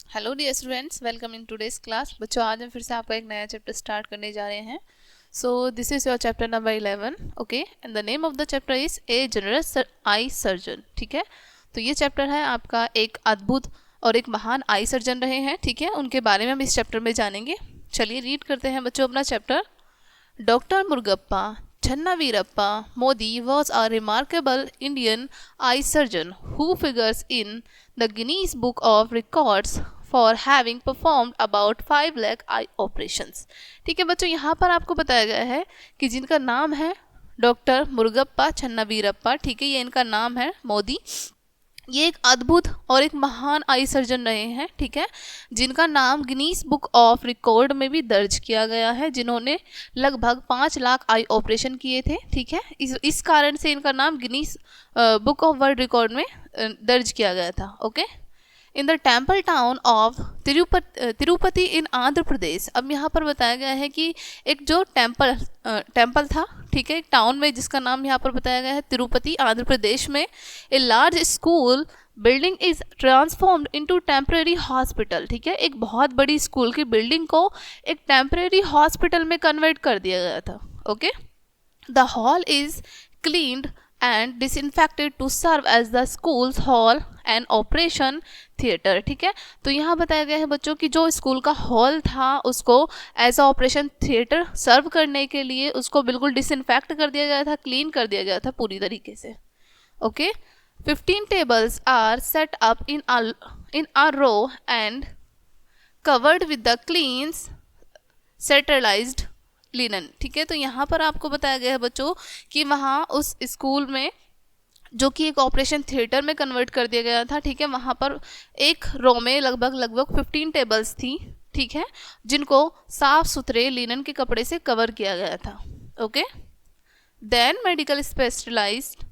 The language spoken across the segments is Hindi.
Hello dear students, welcome in today's class. बच्चों, आज हम फिर से आपका एक नया चैप्टर स्टार्ट करने जा रहे हैं। So this is your chapter number 11, okay, and the name of the chapter is a general eye surgeon. ठीक है, तो ये चैप्टर है आपका एक अद्भुत और एक महान आई सर्जन रहे हैं। ठीक है, उनके बारे में हम इस चैप्टर में जानेंगे। चलिए रीड करते हैं बच्चों अपना chapter. Dr. Murugappa Channaveerappa Modi was a remarkable Indian eye surgeon who figures in the Guinness Book of Records for having performed about 5 lakh eye operations। ठीक है बच्चों, यहाँ पर आपको बताया गया है कि जिनका नाम है डॉक्टर मुरुगप्पा छन्नावीरप्पा, ठीक है, ये इनका नाम है मोदी। ये एक अद्भुत और एक महान आई सर्जन रहे हैं, ठीक है, जिनका नाम गिनीज बुक ऑफ रिकॉर्ड में भी दर्ज किया गया है, जिन्होंने लगभग 5 लाख आई ऑपरेशन किए थे। ठीक है, इस कारण से इनका नाम Guinness book of world record में दर्ज किया गया था। Okay, in the temple town of Tirupati in Andhra Pradesh. अब यहाँ पर बताया गया है कि एक जो टेम्पल था, ठीक है, एक टाउन में जिसका नाम यहाँ पर बताया गया है तिरुपति, आंध्र प्रदेश में, a large school building is transformed into temporary hospital. ठीक है, एक बहुत बड़ी स्कूल की बिल्डिंग को एक टेम्परेरी हॉस्पिटल में कन्वर्ट कर दिया गया था। Okay, the hall is cleaned and disinfected to serve as the school's hall and operation theatre. ठीक है, तो यहाँ बताया गया है बच्चों कि जो स्कूल का हॉल था उसको एज अ ऑपरेशन थिएटर सर्व करने के लिए उसको बिल्कुल डिसइंफेक्ट कर दिया गया था, क्लीन कर दिया गया था पूरी तरीके से। Okay, 15 tables are set up in a row and covered with the clean sterilized linen। ठीक है, तो यहाँ पर आपको बताया गया है बच्चों कि वहाँ उस स्कूल में जो कि एक ऑपरेशन थिएटर में कन्वर्ट कर दिया गया था, ठीक है, वहाँ पर एक रो में लगभग 15 टेबल्स थी, ठीक है, जिनको साफ सुथरे लिनन के कपड़े से कवर किया गया था। Okay, then medical specialist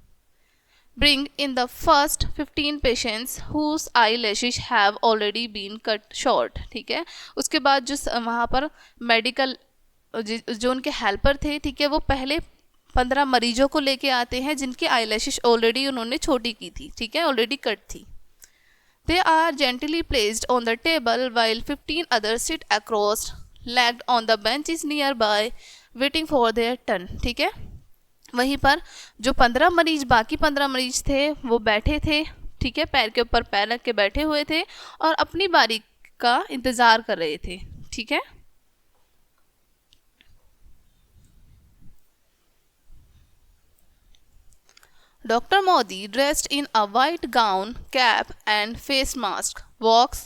bring in the first 15 patients whose eyelashes have already been cut short। ठीक है, उसके बाद जो वहाँ पर मेडिकल जो उनके हेल्पर थे, ठीक है, वो पहले 15 मरीजों को लेके आते हैं जिनकी आईलैशेस ऑलरेडी उन्होंने छोटी की थी, ठीक है, ऑलरेडी कट थी। They are gently placed on the table while 15 others sit across legged on the benches nearby waiting for their turn। ठीक है, वहीं पर जो 15 मरीज, बाकी 15 मरीज थे वो बैठे थे, ठीक है, पैर के ऊपर पैर रख के बैठे हुए थे और अपनी बारी का इंतज़ार कर रहे थे। ठीक है, Dr. Modi, dressed in a white gown, cap and face mask, walks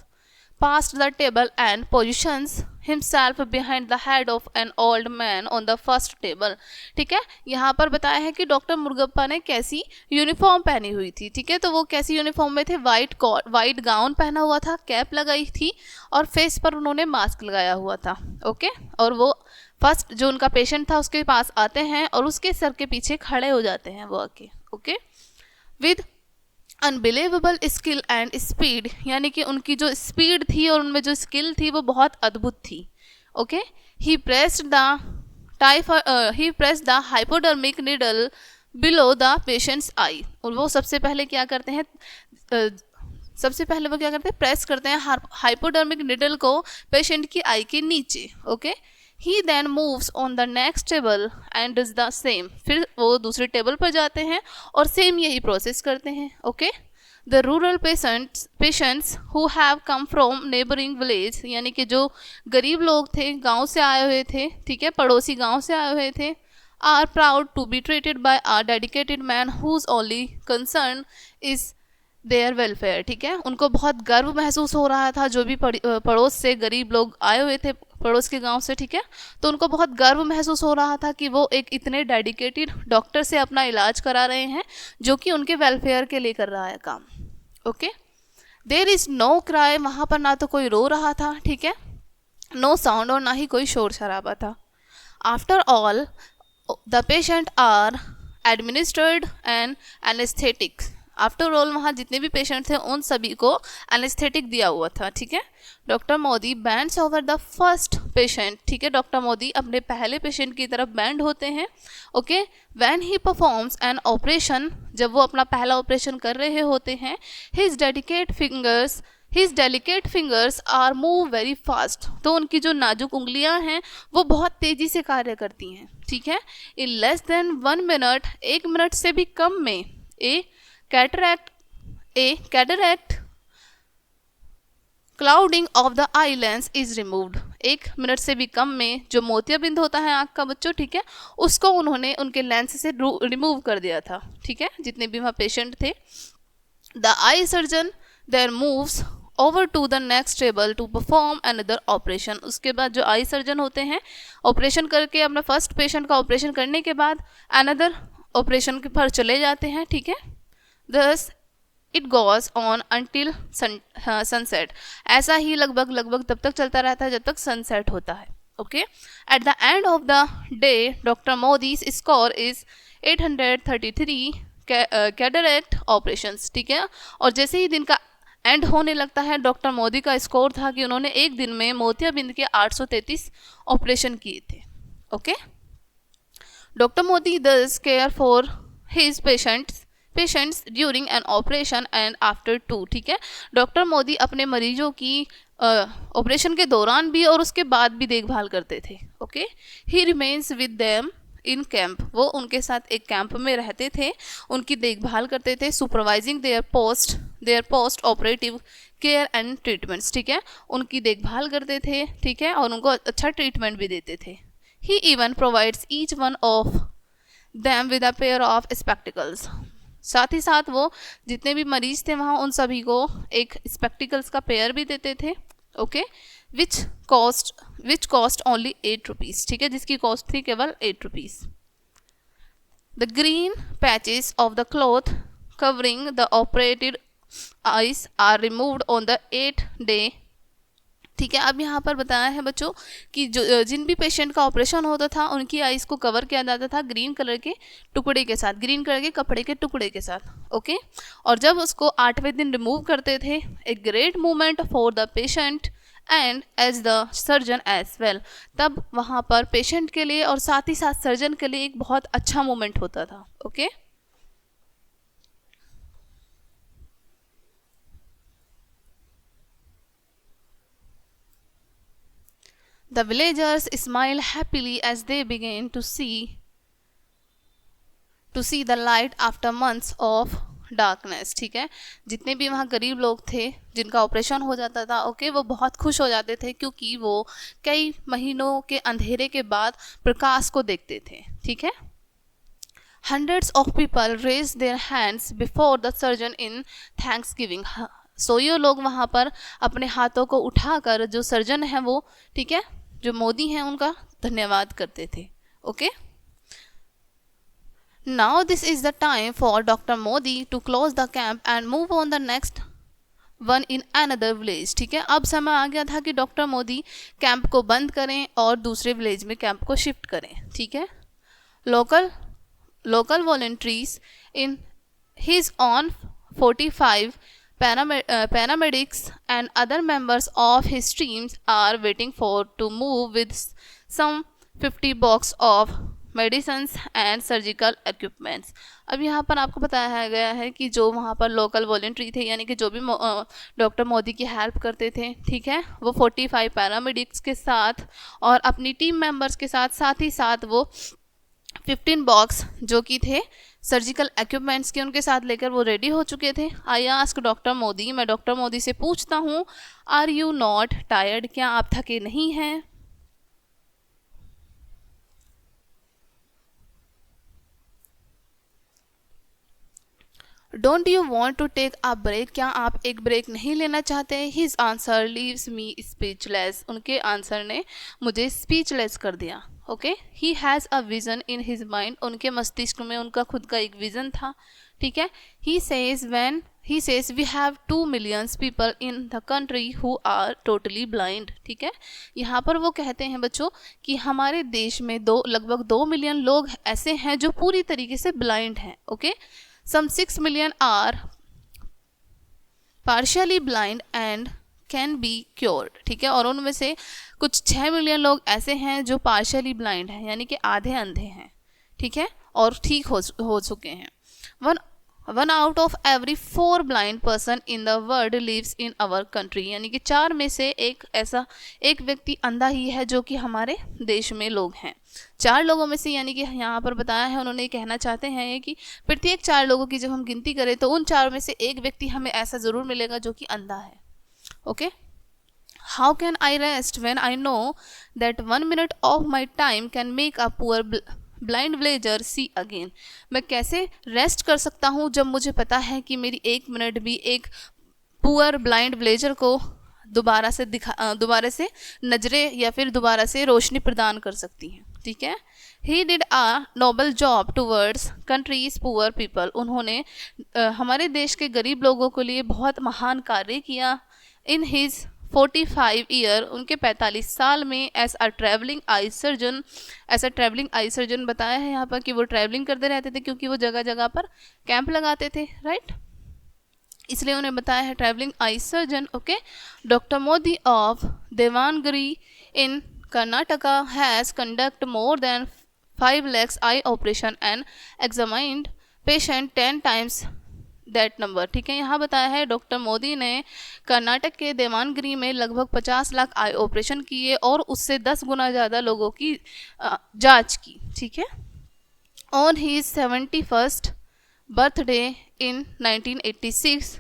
past the table and positions himself behind the head of an old man on the first table। ठीक है, यहाँ पर बताया है कि डॉक्टर मुरुगप्पा ने कैसी यूनिफॉर्म पहनी हुई थी। ठीक है, तो वो कैसी यूनिफॉर्म में थे? वाइट गाउन पहना हुआ था, कैप लगाई थी और फेस पर उन्होंने मास्क लगाया हुआ था। ओके, और वो फर्स्ट जो उनका पेशेंट था उसके पास आते हैं और उसके सर के पीछे खड़े हो जाते हैं वो आके। Okay, with unbelievable skill and speed, यानी कि उनकी जो स्पीड थी और उनमें जो स्किल थी वो बहुत अद्भुत थी। Okay, he pressed the hypodermic needle below the patient's eye. और वो सबसे पहले क्या करते हैं, प्रेस करते हैं हाइपोडर्मिक निडल को पेशेंट की आई के नीचे। Okay, He then moves on the next table and does the same। फिर वो दूसरे टेबल पर जाते हैं और सेम यही प्रोसेस करते हैं। Okay, the rural patients who have come from neighboring village, यानी कि जो गरीब लोग थे, गांव से आए हुए थे, ठीक है, पड़ोसी गांव से आए हुए थे, are proud to be treated by a dedicated man whose only concern is their welfare. ठीक है, उनको बहुत गर्व महसूस हो रहा था, जो भी पड़ोस से गरीब लोग आए हुए थे पड़ोस के गांव से, ठीक है, तो उनको बहुत गर्व महसूस हो रहा था कि वो एक इतने डेडिकेटेड डॉक्टर से अपना इलाज करा रहे हैं जो कि उनके वेलफेयर के लिए कर रहा है काम। Okay, there is no cry, वहाँ पर ना तो कोई रो रहा था, ठीक है, नो साउंड, और ना ही कोई शोर शराबा था। After all the patient are administered an anaesthetic. After all वहाँ जितने भी पेशेंट थे उन सभी को एनेस्थेटिक दिया हुआ था। ठीक है, doctor Modi bands over the first patient. ठीक है, डॉक्टर मोदी अपने पहले पेशेंट की तरफ बैंड होते हैं। Okay, when he performs an operation, जब वो अपना पहला ऑपरेशन कर रहे होते हैं, his dedicate fingers His delicate fingers are move very fast. तो उनकी जो नाजुक उंगलियां हैं वो बहुत तेजी से कार्य करती हैं, ठीक है. In less than 1 minute, 1 minute से भी कम में a cataract clouding of the eye lens is removed. 1 minute से भी कम में जो मोतियाबिंद होता है आँख का बच्चों, ठीक है, उसको उन्होंने उनके लेंस से रिमूव कर दिया था, ठीक है, जितने भी वहाँ पेशेंट थे. The eye surgeon there moves over to the next table to perform another operation. उसके बाद जो आई सर्जन होते हैं ऑपरेशन करके अपना फर्स्ट पेशेंट का ऑपरेशन करने के बाद अनदर ऑपरेशन के पर चले जाते हैं, ठीक है. Thus it goes on until sunset. ऐसा ही लगभग तब तक चलता रहता है जब तक सनसेट होता है. Okay. At the end of the day doctor Modi's score is 833 cataract operations, ठीक है. और जैसे ही दिन का एंड होने लगता है डॉक्टर मोदी का स्कोर था कि उन्होंने एक दिन में मोतियाबिंद के 833 ऑपरेशन किए थे. ओके. डॉक्टर मोदी दस care for his patients during an operation and after two, ठीक है. डॉक्टर मोदी अपने मरीजों की ऑपरेशन के दौरान भी और उसके बाद भी देखभाल करते थे. Okay. He remains with them in camp. वो उनके साथ एक कैंप में रहते थे, उनकी देखभाल करते थे. Supervising there post operative care and treatments, ठीक है, उनकी देखभाल करते थे, ठीक है, और उनको अच्छा ट्रीटमेंट भी देते थे. He even provides each one of them with a pair of spectacles. साथ ही साथ वो जितने भी मरीज थे वहाँ उन सभी को एक स्पेक्टिकल्स का पेयर भी देते थे. Okay. Which cost only 8 rupees, ठीक है, जिसकी कॉस्ट थी केवल 8 rupees. The green patches of the cloth covering the operated eyes are removed on the 8th day, ठीक है. अब यहाँ पर बताया है बच्चों कि जो जिन भी पेशेंट का ऑपरेशन होता था उनकी आइज़ को कवर किया जाता था ग्रीन कलर के टुकड़े के साथ, ग्रीन कलर के कपड़े के टुकड़े के साथ. ओके. और जब उसको 8वें दिन रिमूव करते थे, a great movement for the patient and as the surgeon as well. तब वहाँ पर पेशेंट के लिए और साथ ही साथ सर्जन के लिए एक बहुत अच्छा मूवमेंट होता था. Okay. The villagers smile happily as they begin to see the light after months of darkness, ठीक है. जितने भी वहाँ गरीब लोग थे जिनका ऑपरेशन हो जाता था, ओके, वो बहुत खुश हो जाते थे क्योंकि वो कई महीनों के अंधेरे के बाद प्रकाश को देखते थे, ठीक है. Hundreds of people raised their hands before the surgeon in thanksgiving. सो ये लोग वहाँ पर अपने हाथों को उठाकर जो सर्जन है वो, ठीक है, जो मोदी हैं उनका धन्यवाद करते थे. Okay. Now this is the time for doctor Modi to close the camp and move on the next one in another village, ठीक है. अब समय आ गया था कि डॉक्टर मोदी कैंप को बंद करें और दूसरे विलेज में कैंप को शिफ्ट करें, ठीक है. Local volunteers in his own 45 paramedics and other members of his teams are waiting to move with some 50 box of medicines and surgical equipments. अब यहाँ पर आपको बताया गया है कि जो वहाँ पर लोकल वॉलंटरी थे, यानी कि जो भी डॉक्टर मोदी की हेल्प करते थे, ठीक है, वो 45 पैरामेडिक्स के साथ और अपनी टीम मेंबर्स के साथ ही साथ वो 15 बॉक्स जो कि थे सर्जिकल इक्विपमेंट्स के उनके साथ लेकर वो रेडी हो चुके थे. आई आस्क डॉक्टर मोदी, मैं डॉक्टर मोदी से पूछता हूँ, आर यू नॉट टायर्ड, क्या आप थके नहीं हैं. Don't you want to take a break, क्या आप एक ब्रेक नहीं लेना चाहते. His answer leaves me speechless, उनके आंसर ने मुझे स्पीचलेस कर दिया. Okay. He has a vision in his mind, उनके मस्तिष्क में उनका खुद का एक विज़न था, ठीक है. He says we have 2 million people in the country who are totally blind, ठीक है. यहाँ पर वो कहते हैं बच्चों कि हमारे देश में लगभग 2 मिलियन लोग ऐसे हैं जो पूरी तरीके से ब्लाइंड हैं. Okay. Some 6 million are partially blind and can be cured, ठीक है. और उनमें से कुछ 6 मिलियन लोग ऐसे हैं जो पार्शियली ब्लाइंड हैं, यानी कि आधे अंधे हैं, ठीक है, और ठीक हो चुके हैं. 1 out of every 4 blind person in the world lives in our country, यानी कि 4 में से एक व्यक्ति अंधा ही है जो कि हमारे देश में लोग हैं। 4 लोगों में से, यानी कि यहाँ पर बताया है, उन्होंने कहना चाहते हैं कि प्रत्येक 4 लोगों की जब हम गिनती करें तो उन 4 में से एक व्यक्ति हमें ऐसा ज़रूर मिलेगा जो कि अंधा है। Okay, how can I rest when I know that 1 minute of my time can make a poor blind villager see again. मैं कैसे रेस्ट कर सकता हूँ जब मुझे पता है कि मेरी 1 मिनट भी एक पुअर ब्लाइंड विलेजर को दोबारा से नजरें या फिर दोबारा से रोशनी प्रदान कर सकती हैं। ठीक है, he did a noble job towards countries poor people. उन्होंने हमारे देश के गरीब लोगों के लिए बहुत महान कार्य किया। इन हिज 45 ईयर, उनके 45 साल में, as a travelling eye surgeon, ऐसा ट्रैवलिंग आई सर्जन बताया है यहाँ पर कि वो ट्रैवलिंग करते रहते थे क्योंकि वो जगह जगह पर कैंप लगाते थे, राइट, इसलिए उन्हें बताया है traveling eye surgeon. Okay, doctor Modi of Davanagere in Karnataka has conduct more than 5 lakhs eye operation and examined patient 10 times that number. ठीक है, यहाँ बताया है डॉक्टर मोदी ने कर्नाटक के देवानगिरी में लगभग 50 लाख आई ऑपरेशन किए और उससे 10 गुना ज़्यादा लोगों की जांच की। ठीक है, on he 71st birthday in 1986।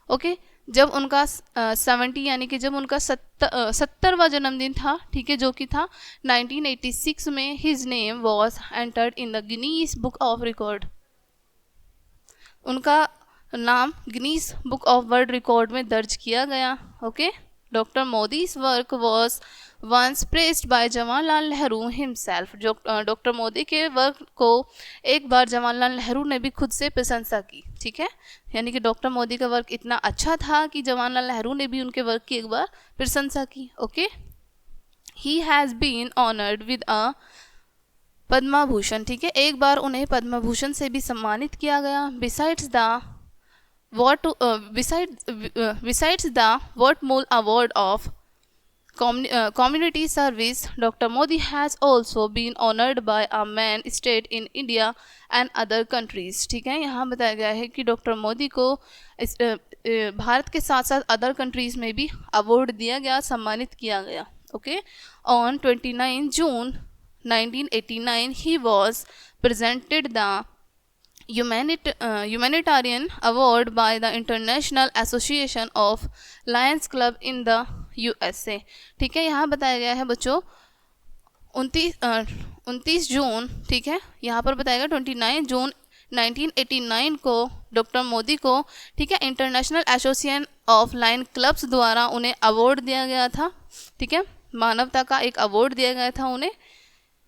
Okay, जब उनका 70 यानी कि जब उनका 70वां जन्मदिन था, ठीक है, जो कि था 1986 में, his name was entered in the Guinness book of record. उनका नाम Guinness book of world record में दर्ज किया गया। Okay, doctor Modi's work was once pressed by Jawaharlal Nehru himself. जो डॉक्टर मोदी के वर्क को एक बार जवाहरलाल नेहरू ने भी खुद से प्रशंसा की। ठीक है, यानी कि डॉक्टर मोदी का वर्क इतना अच्छा था कि जवाहरलाल नेहरू ने भी उनके वर्क की एक बार प्रशंसा की। Okay, he has been honoured with a Padma Bhushan. ठीक है, एक बार उन्हें पद्मा भूषण से भी सम्मानित किया गया। Besides the Wortmul Award of Community Service, Dr. Modi has also been honored by a man state in India and other countries। ठीक है, यहाँ बताया गया है कि डॉक्टर मोदी को भारत के साथ साथ अदर कंट्रीज में भी अवार्ड दिया गया, सम्मानित किया गया। Okay, on 29 June 1989 he was presented the humanitarian award by the International Association of Lions Club in the USA। ठीक है, यहाँ बताया गया है बच्चों 29 जून, ठीक है, यहाँ पर बताया गया 29 जून 1989 को डॉक्टर मोदी को, ठीक है, International Association of Lion Clubs द्वारा उन्हें अवार्ड दिया गया था। ठीक है, मानवता का एक अवार्ड दिया गया था उन्हें,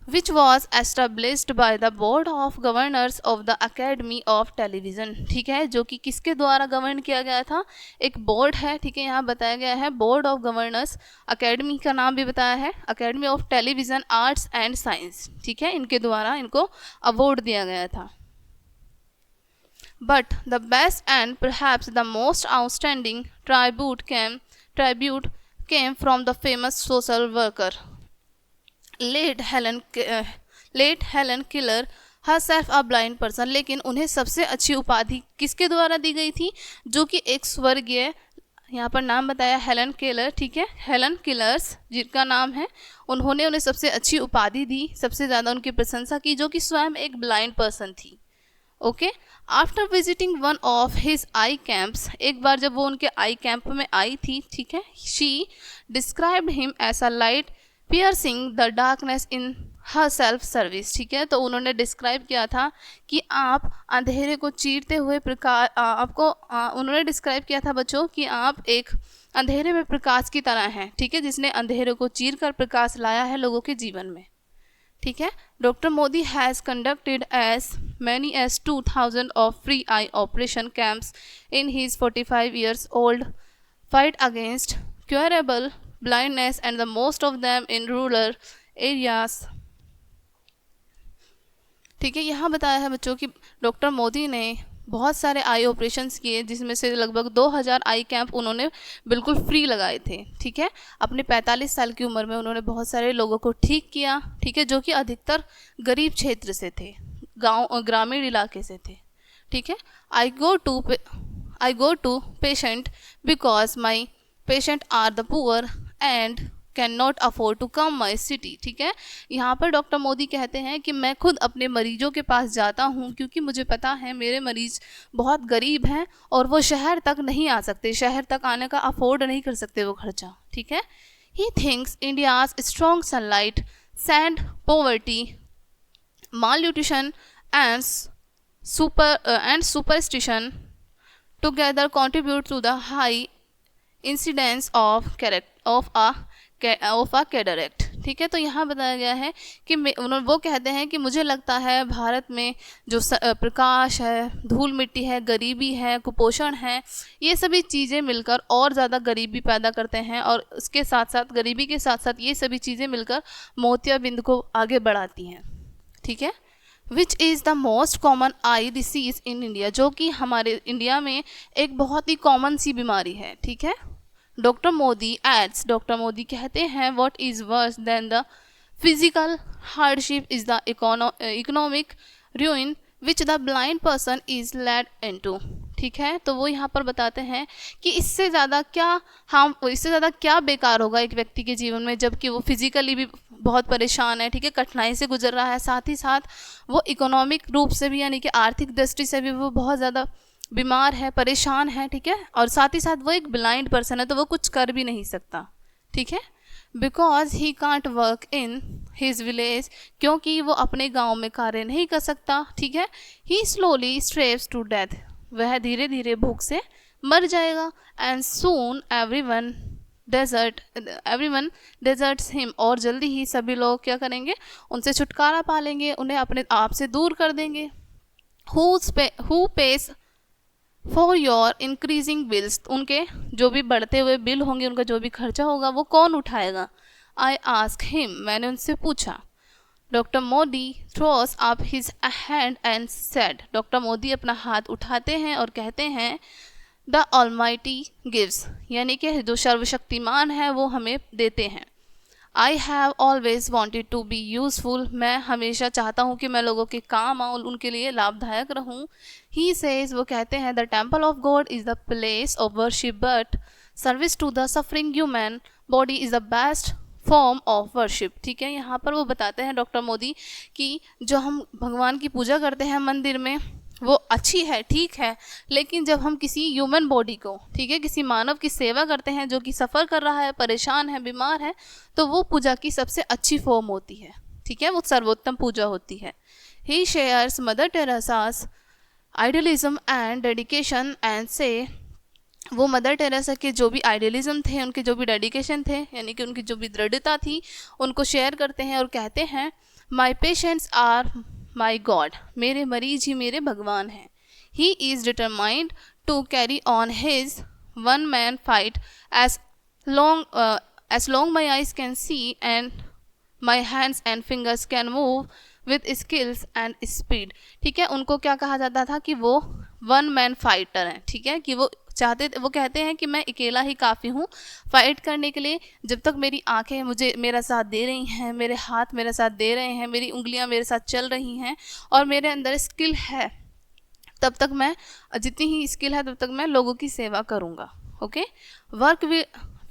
which was established by the board of governors of the Academy of Television। ठीक है, जो कि किसके द्वारा गवर्न किया गया था, एक बोर्ड है। ठीक है, यहाँ बताया गया है बोर्ड ऑफ गवर्नर्स, अकेडमी का नाम भी बताया है, academy of television arts and science. ठीक है, इनके द्वारा इनको अवार्ड दिया गया था। But the best and perhaps the most outstanding tribute came from the famous social worker late Helen Keller, herself a blind person। लेकिन उन्हें सबसे अच्छी उपाधि किसके द्वारा दी गई थी, जो कि एक स्वर्गीय, यहाँ पर नाम बताया हेलन केलर। ठीक है, हेलन किलर्स जिनका नाम है, उन्होंने उन्हें सबसे अच्छी उपाधि दी, सबसे ज़्यादा उनकी प्रशंसा की, जो कि स्वयं एक ब्लाइंड पर्सन थी। Okay, after visiting one of his I camps, एक बार जब वो उनके आई कैंप में आई थी, ठीक है, she described him as a light piercing the darkness in her self service. ठीक है, तो उन्होंने डिस्क्राइब किया था कि आप अंधेरे को चीरते हुए प्रकाश, उन्होंने डिस्क्राइब किया था बच्चों कि आप एक अंधेरे में प्रकाश की तरह हैं। ठीक है, जिसने अंधेरे को चीर कर प्रकाश लाया है लोगों के जीवन में। ठीक है, doctor Modi has conducted as many as 2000 of free eye operation camps in his 45 years old fight against curable blindness and the most of them in rural areas। ठीक है, यहाँ बताया है बच्चों कि डॉक्टर मोदी ने बहुत सारे आई ऑपरेशंस किए, जिसमें से लगभग 2000 आई कैंप उन्होंने बिल्कुल फ्री लगाए थे। ठीक है, अपने 45 साल की उम्र में उन्होंने बहुत सारे लोगों को ठीक किया। ठीक है, जो कि अधिकतर गरीब क्षेत्र से थे, ग्रामीण इलाके से थे। ठीक है। I go to patient because my patient are the poor and can not afford to come my city. ठीक है, यहाँ पर डॉक्टर मोदी कहते हैं कि मैं खुद अपने मरीजों के पास जाता हूँ क्योंकि मुझे पता है मेरे मरीज बहुत गरीब हैं और वो शहर तक नहीं आ सकते, शहर तक आने का अफोर्ड नहीं कर सकते वो खर्चा। ठीक है। He thinks India's strong sunlight, sand, poverty, malnutrition and superstition together contribute to the high incidence of a cataract। ठीक है, तो यहाँ बताया गया है कि वो कहते हैं कि मुझे लगता है भारत में जो प्रकाश है, धूल मिट्टी है, गरीबी है, कुपोषण है, ये सभी चीज़ें मिलकर और ज़्यादा गरीबी पैदा करते हैं और उसके साथ साथ गरीबी के साथ साथ ये सभी चीज़ें मिलकर मोतियाबिंद को आगे बढ़ाती हैं। ठीक है, which is the most common I disease in India, जो कि हमारे इंडिया में एक बहुत ही कॉमन सी बीमारी है। ठीक है। Doctor Modi adds, doctor Modi कहते हैं what is worse than the physical hardship is the economic ruin which the blind person is led into. ठीक है, तो वो यहाँ पर बताते हैं कि इससे ज़्यादा क्या बेकार होगा एक व्यक्ति के जीवन में, जबकि वो फिजिकली भी बहुत परेशान है। ठीक है, कठिनाई से गुजर रहा है, साथ ही साथ वो इकोनॉमिक रूप से भी यानी कि आर्थिक दृष्टि से भी वो बहुत ज़्यादा बीमार है, परेशान है। ठीक है, और साथ ही साथ वो एक ब्लाइंड पर्सन है, तो वो कुछ कर भी नहीं सकता। ठीक है, because he can't work in his village, क्योंकि वो अपने गांव में कार्य नहीं कर सकता। ठीक है, he slowly starves to death, वह धीरे धीरे भूख से मर जाएगा। And soon everyone deserts him, और जल्दी ही सभी लोग क्या करेंगे, उनसे छुटकारा पा लेंगे, उन्हें अपने आप से दूर कर देंगे। Who pays for your increasing bills, उनके जो भी बढ़ते हुए बिल होंगे, उनका जो भी खर्चा होगा वो कौन उठाएगा। आई आस्क हिम, मैंने उनसे पूछा। Doctor Modi throws up his hand and said, doctor Modi अपना हाथ उठाते हैं और कहते हैं द ऑलमाइटी गिव्स, यानी कि जो सर्वशक्तिमान है वो हमें देते हैं। I have always wanted to be useful, मैं हमेशा चाहता हूँ कि मैं लोगों के काम आऊँ, उनके लिए लाभदायक रहूँ। ही सेज, वो कहते हैं the temple of God is the place of worship but service to the suffering human body is the best form of worship. ठीक है, यहाँ पर वो बताते हैं डॉक्टर मोदी कि जो हम भगवान की पूजा करते हैं मंदिर में वो अच्छी है, ठीक है, लेकिन जब हम किसी ह्यूमन बॉडी को, ठीक है, किसी मानव की सेवा करते हैं जो कि सफ़र कर रहा है, परेशान है, बीमार है, तो वो पूजा की सबसे अच्छी फॉर्म होती है। ठीक है, वो सर्वोत्तम पूजा होती है। He shares mother Teresa's idealism and dedication and से, वो मदर टेरेसा के जो भी आइडियलिज्म थे, उनके जो भी डेडिकेशन थे, यानी कि उनकी जो भी दृढ़ता थी, उनको शेयर करते हैं और कहते हैं my patients are my God, मेरे मरीज ही मेरे भगवान हैं। He is determined to carry on his one man fight as long my eyes can see and my hands and fingers can move with skills and speed. ठीक है, उनको क्या कहा जाता था कि वो वन मैन फाइटर हैं। ठीक है, कि वो कहते हैं कि मैं अकेला ही काफ़ी हूँ फाइट करने के लिए, जब तक मेरी आंखें मेरा साथ दे रही हैं, मेरे हाथ मेरा साथ दे रहे हैं, मेरी उंगलियां मेरे साथ चल रही हैं और मेरे अंदर स्किल है, तब तक मैं, जितनी ही स्किल है तब तक मैं लोगों की सेवा करूँगा। Okay, work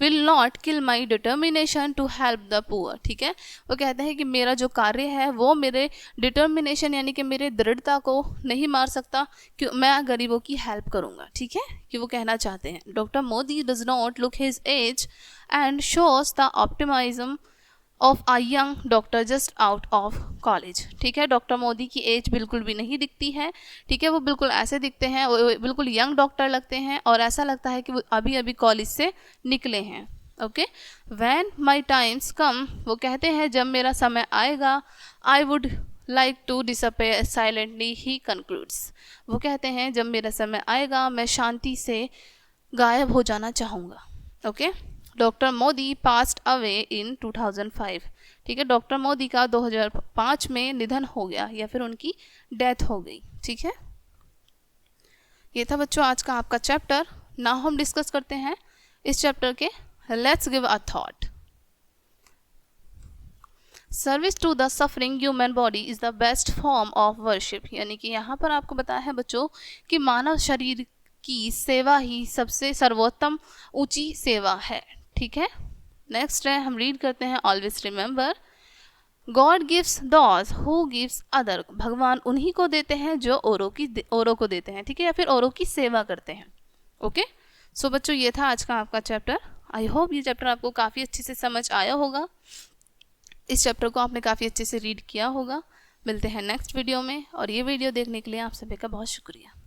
will not kill my determination to help the poor. ठीक है, वो कहते हैं कि मेरा जो कार्य है वो मेरे डिटर्मिनेशन यानी कि मेरे दृढ़ता को नहीं मार सकता, कि मैं गरीबों की हेल्प करूँगा। ठीक है, कि वो कहना चाहते हैं। Doctor Modi does not look his age and shows the optimism of a young doctor just out of college. ठीक है, डॉक्टर मोदी की एज बिल्कुल भी नहीं दिखती है। ठीक है, वो बिल्कुल ऐसे दिखते हैं, वो बिल्कुल यंग डॉक्टर लगते हैं और ऐसा लगता है कि वो अभी अभी कॉलेज से निकले हैं। Okay, when my time's come, वो कहते हैं जब मेरा समय आएगा, I would like to disappear silently, he concludes. वो कहते हैं जब मेरा समय आएगा मैं शांति से गायब हो जाना चाहूँगा। Okay, doctor Modi passed away in 2005। ठीक है, डॉक्टर मोदी का 2005 में निधन हो गया या फिर उनकी डेथ हो गई। ठीक है, ये था बच्चों आज का आपका चैप्टर। नाउ हम डिस्कस करते हैं इस चैप्टर के let's give a thought. Service to the suffering human body is the best form of worship, यानी कि यहाँ पर आपको बताया है बच्चों कि मानव शरीर की सेवा ही सबसे सर्वोत्तम ऊंची सेवा है। ठीक है, नेक्स्ट है, हम रीड करते हैं, always remember God gives those who gives other, भगवान उन्हीं को देते हैं जो औरों को देते हैं, ठीक है, या फिर औरों की सेवा करते हैं। ओके, सो बच्चों ये था आज का आपका चैप्टर। आई होप ये चैप्टर आपको काफ़ी अच्छे से समझ आया होगा, इस चैप्टर को आपने काफ़ी अच्छे से रीड किया होगा। मिलते हैं नेक्स्ट वीडियो में, और ये वीडियो देखने के लिए आप सभी का बहुत शुक्रिया।